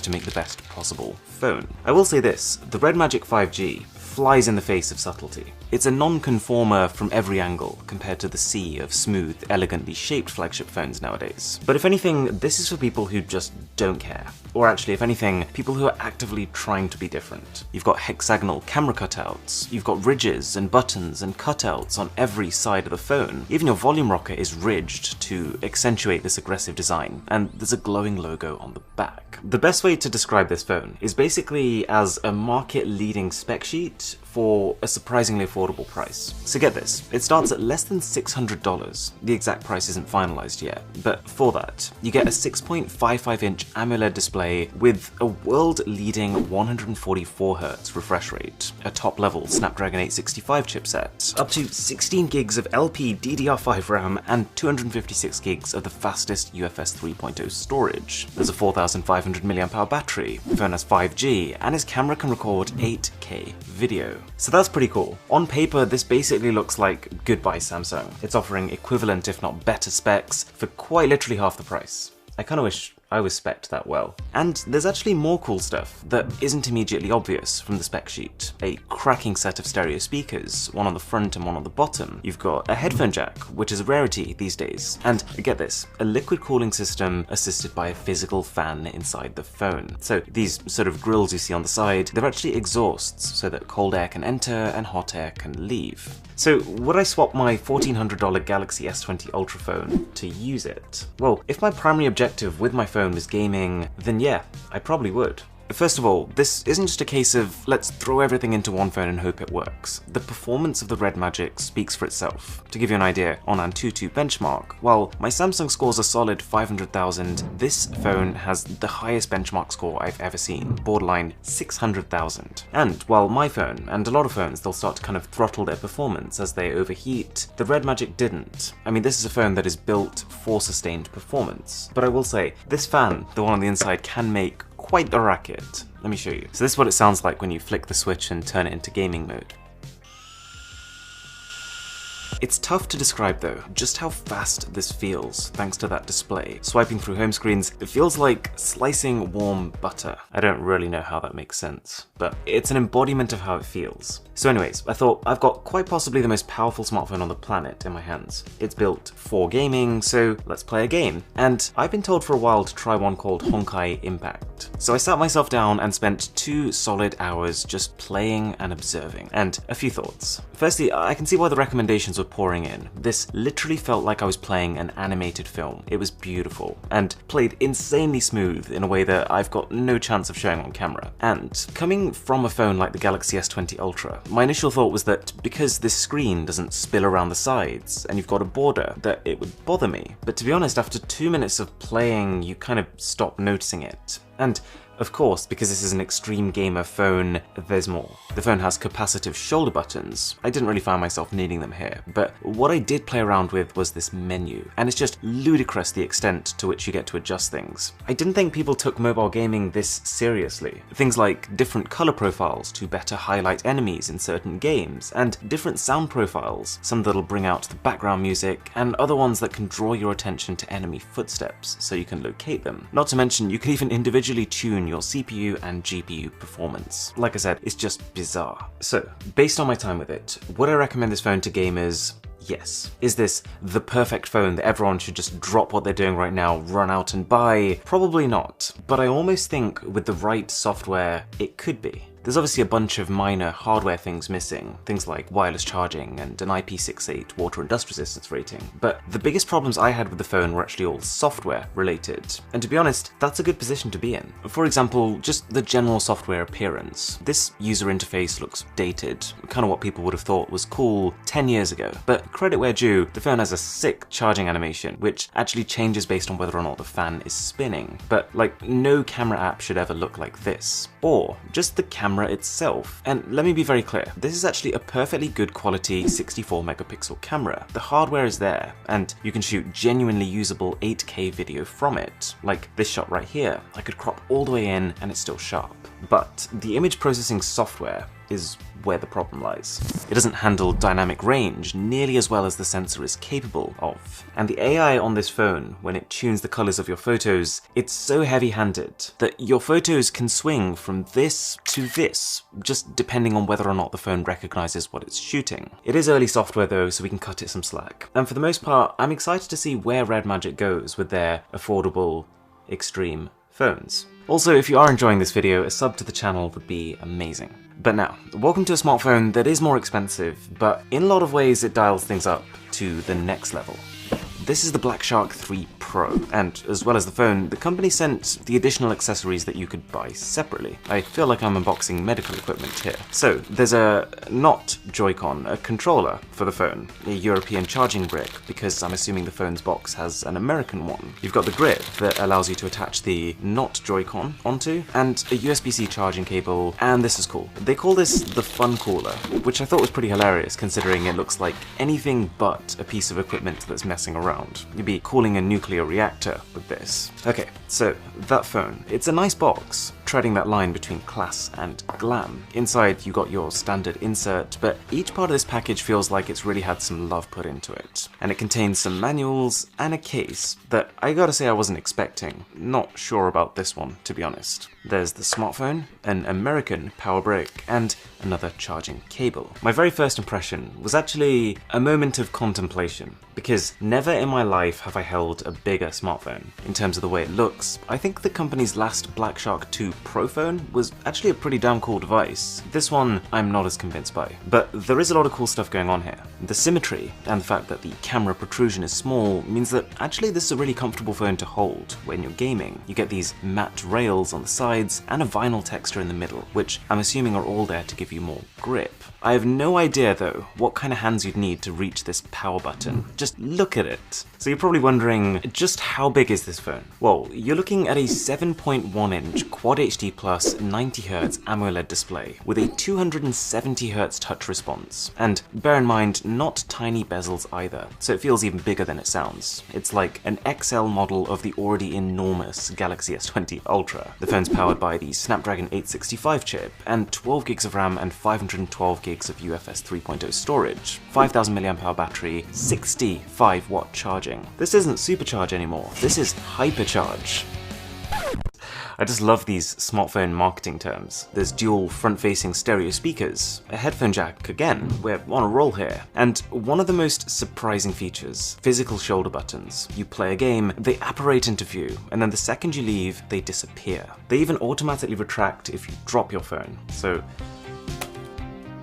to make the best possible phone. I will say this, the Red Magic 5G flies in the face of subtlety. It's a non-conformer from every angle compared to the sea of smooth, elegantly shaped flagship phones nowadays. But if anything, this is for people who just don't care. Or actually, if anything, people who are actively trying to be different. You've got hexagonal camera cutouts, you've got ridges and buttons and cutouts on every side of the phone. Even your volume rocker is ridged to accentuate this aggressive design, and there's a glowing logo on the back. The best way to describe this phone is basically as a market-leading spec sheet for a surprisingly affordable price. So get this, it starts at less than $600. The exact price isn't finalized yet, but for that, you get a 6.55-inch AMOLED display with a world-leading 144Hz refresh rate, a top-level Snapdragon 865 chipset, up to 16 gigs of LPDDR5 RAM, and 256 gigs of the fastest UFS 3.0 storage. There's a 4,500 mAh battery, the phone has 5G, and its camera can record 8K video. So that's pretty cool. On paper, this basically looks like goodbye Samsung. It's offering equivalent if not better specs for quite literally half the price. I kinda wish I was spec'd that well. And there's actually more cool stuff that isn't immediately obvious from the spec sheet. A cracking set of stereo speakers, one on the front and one on the bottom. You've got a headphone jack, which is a rarity these days. And get this, a liquid cooling system assisted by a physical fan inside the phone. So these sort of grills you see on the side, they're actually exhausts so that cold air can enter and hot air can leave. So would I swap my $1,400 Galaxy S20 Ultra phone to use it? Well, if my primary objective with my phone was gaming, then yeah, I probably would. First of all, this isn't just a case of let's throw everything into one phone and hope it works. The performance of the Red Magic speaks for itself. To give you an idea, on Antutu benchmark, while my Samsung scores a solid 500,000, this phone has the highest benchmark score I've ever seen, borderline 600,000. And while my phone, and a lot of phones, they'll start to kind of throttle their performance as they overheat, the Red Magic didn't. I mean, this is a phone that is built for sustained performance. But I will say, this fan, the one on the inside, can make quite the racket. Let me show you. So this is what it sounds like when you flick the switch and turn it into gaming mode. It's tough to describe though, just how fast this feels thanks to that display. Swiping through home screens, it feels like slicing warm butter. I don't really know how that makes sense, but it's an embodiment of how it feels. So anyways, I thought I've got quite possibly the most powerful smartphone on the planet in my hands. It's built for gaming, so let's play a game. And I've been told for a while to try one called Honkai Impact. So I sat myself down and spent 2 solid hours just playing and observing. And a few thoughts. Firstly, I can see why the recommendations were pouring in. This literally felt like I was playing an animated film. It was beautiful and played insanely smooth in a way that I've got no chance of showing on camera. And coming from a phone like the Galaxy S20 Ultra, my initial thought was that because this screen doesn't spill around the sides and you've got a border, that it would bother me. But to be honest, after 2 minutes of playing, you kind of stop noticing it. And of course, because this is an extreme gamer phone, there's more. The phone has capacitive shoulder buttons. I didn't really find myself needing them here, but what I did play around with was this menu, and it's just ludicrous the extent to which you get to adjust things. I didn't think people took mobile gaming this seriously. Things like different color profiles to better highlight enemies in certain games, and different sound profiles, some that'll bring out the background music, and other ones that can draw your attention to enemy footsteps so you can locate them. Not to mention, you can even individually tune your CPU and GPU performance. Like I said, it's just bizarre. So, based on my time with it, would I recommend this phone to gamers? Yes. Is this the perfect phone that everyone should just drop what they're doing right now, run out and buy? Probably not. But I almost think with the right software, it could be. There's obviously a bunch of minor hardware things missing, things like wireless charging and an IP68 water and dust resistance rating, but the biggest problems I had with the phone were actually all software related, and to be honest, that's a good position to be in. For example, just the general software appearance. This user interface looks dated, kind of what people would have thought was cool 10 years ago, but credit where due, the phone has a sick charging animation, which actually changes based on whether or not the fan is spinning, but like no camera app should ever look like this. Or just the camera itself. And let me be very clear, this is actually a perfectly good quality 64 megapixel camera. The hardware is there, and you can shoot genuinely usable 8K video from it. Like this shot right here, I could crop all the way in and it's still sharp. But the image processing software is where the problem lies. It doesn't handle dynamic range nearly as well as the sensor is capable of. And the AI on this phone, when it tunes the colors of your photos, it's so heavy-handed that your photos can swing from this to this, just depending on whether or not the phone recognizes what it's shooting. It is early software though, so we can cut it some slack. And for the most part, I'm excited to see where Red Magic goes with their affordable, extreme phones. Also, if you are enjoying this video, a sub to the channel would be amazing. But now, welcome to a smartphone that is more expensive, but in a lot of ways it dials things up to the next level. This is the Black Shark 3 Pro, and as well as the phone, the company sent the additional accessories that you could buy separately. I feel like I'm unboxing medical equipment here. So, there's a not Joy-Con, a controller for the phone, a European charging brick, because I'm assuming the phone's box has an American one. You've got the grip that allows you to attach the not Joy-Con onto, and a USB-C charging cable, and this is cool. They call this the Fun Cooler, which I thought was pretty hilarious considering it looks like anything but a piece of equipment that's messing around. You'd be cooling a nuclear reactor with this. Okay, so that phone. It's a nice box, treading that line between class and glam. Inside you got your standard insert, but each part of this package feels like it's really had some love put into it. And it contains some manuals and a case that I gotta say I wasn't expecting. Not sure about this one, to be honest. There's the smartphone, an American power brick, and another charging cable. My very first impression was actually a moment of contemplation, because never in my life have I held a bigger smartphone. In terms of the way it looks, I think the company's last Black Shark 2 Pro phone was actually a pretty damn cool device. This one I'm not as convinced by, but there is a lot of cool stuff going on here. The symmetry and the fact that the camera protrusion is small means that actually this is a really comfortable phone to hold when you're gaming. You get these matte rails on the sides and a vinyl texture in the middle, which I'm assuming are all there to give you more grip. I have no idea though what kind of hands you'd need to reach this power button. Just look at it. So you're probably wondering, just how big is this phone? Well, you're looking at a 7.1-inch Quad HD Plus 90Hz AMOLED display with a 270Hz touch response. And bear in mind, not tiny bezels either, so it feels even bigger than it sounds. It's like an XL model of the already enormous Galaxy S20 Ultra. The phone's powered by the Snapdragon 865 chip, and 12 gigs of RAM and 512 gigs of UFS 3.0 storage, 5000 mAh battery, 65-watt charging. This isn't supercharge anymore, this is hypercharge. I just love these smartphone marketing terms. There's dual front-facing stereo speakers, a headphone jack again, we're on a roll here, and one of the most surprising features, physical shoulder buttons. You play a game, they apparate into view, and then the second you leave, they disappear. They even automatically retract if you drop your phone, so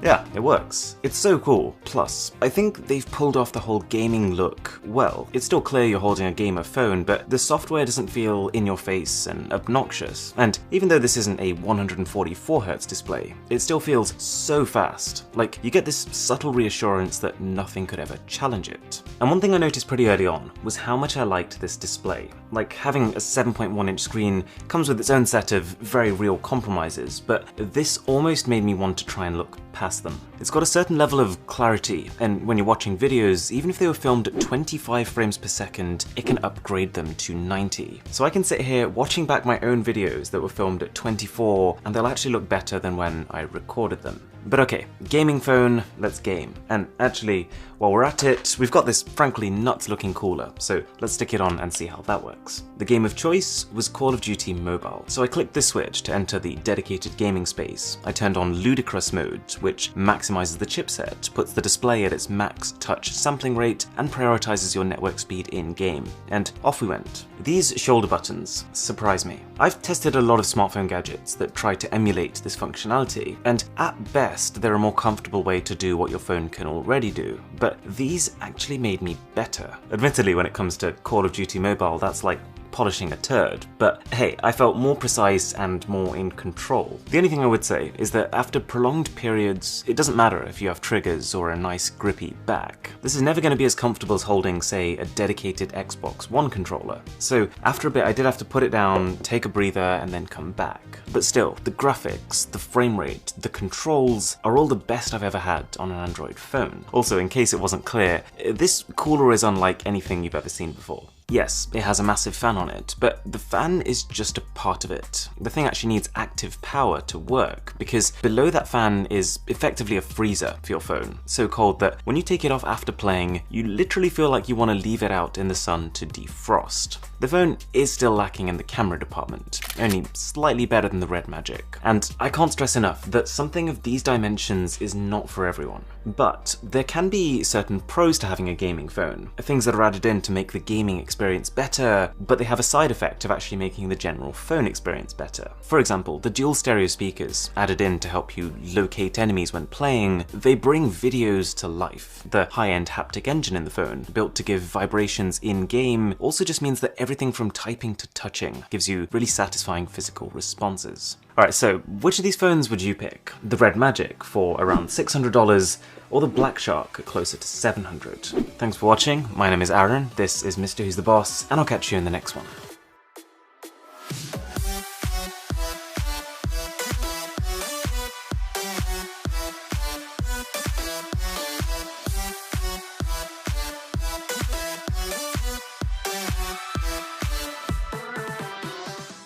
yeah, it works. It's so cool. Plus, I think they've pulled off the whole gaming look well. It's still clear you're holding a gamer phone, but the software doesn't feel in your face and obnoxious. And even though this isn't a 144Hz display, it still feels so fast. Like, you get this subtle reassurance that nothing could ever challenge it. And one thing I noticed pretty early on was how much I liked this display. Like, having a 7.1-inch screen comes with its own set of very real compromises, but this almost made me want to try and look past them. It's got a certain level of clarity, and when you're watching videos, even if they were filmed at 25 frames per second, it can upgrade them to 90. So I can sit here watching back my own videos that were filmed at 24, and they'll actually look better than when I recorded them. But okay, gaming phone, let's game. And actually, while we're at it, we've got this frankly nuts looking cooler, so let's stick it on and see how that works. The game of choice was Call of Duty Mobile, so I clicked this switch to enter the dedicated gaming space. I turned on Ludicrous mode, which maximizes the chipset, puts the display at its max touch sampling rate, and prioritizes your network speed in-game. And off we went. These shoulder buttons surprise me. I've tested a lot of smartphone gadgets that try to emulate this functionality, and at best, they're a more comfortable way to do what your phone can already do, but these actually made me better. Admittedly, when it comes to Call of Duty Mobile, that's like polishing a turd, but hey, I felt more precise and more in control. The only thing I would say is that after prolonged periods, it doesn't matter if you have triggers or a nice grippy back. This is never going to be as comfortable as holding, say, a dedicated Xbox One controller. So after a bit, I did have to put it down, take a breather, and then come back. But still, the graphics, the frame rate, the controls are all the best I've ever had on an Android phone. Also, in case it wasn't clear, this cooler is unlike anything you've ever seen before. Yes, it has a massive fan on it, but the fan is just a part of it. The thing actually needs active power to work, because below that fan is effectively a freezer for your phone, so cold that when you take it off after playing, you literally feel like you want to leave it out in the sun to defrost. The phone is still lacking in the camera department, only slightly better than the Red Magic. And I can't stress enough that something of these dimensions is not for everyone. But there can be certain pros to having a gaming phone, things that are added in to make the gaming experience better, but they have a side effect of actually making the general phone experience better. For example, the dual stereo speakers added in to help you locate enemies when playing, they bring videos to life. The high-end haptic engine in the phone, built to give vibrations in-game, also just means that everything from typing to touching gives you really satisfying physical responses. Alright, so which of these phones would you pick? The Red Magic for around $600, or the Black Shark at closer to $700? Thanks for watching, my name is Aaron, this is Mr. Who's the Boss, and I'll catch you in the next one.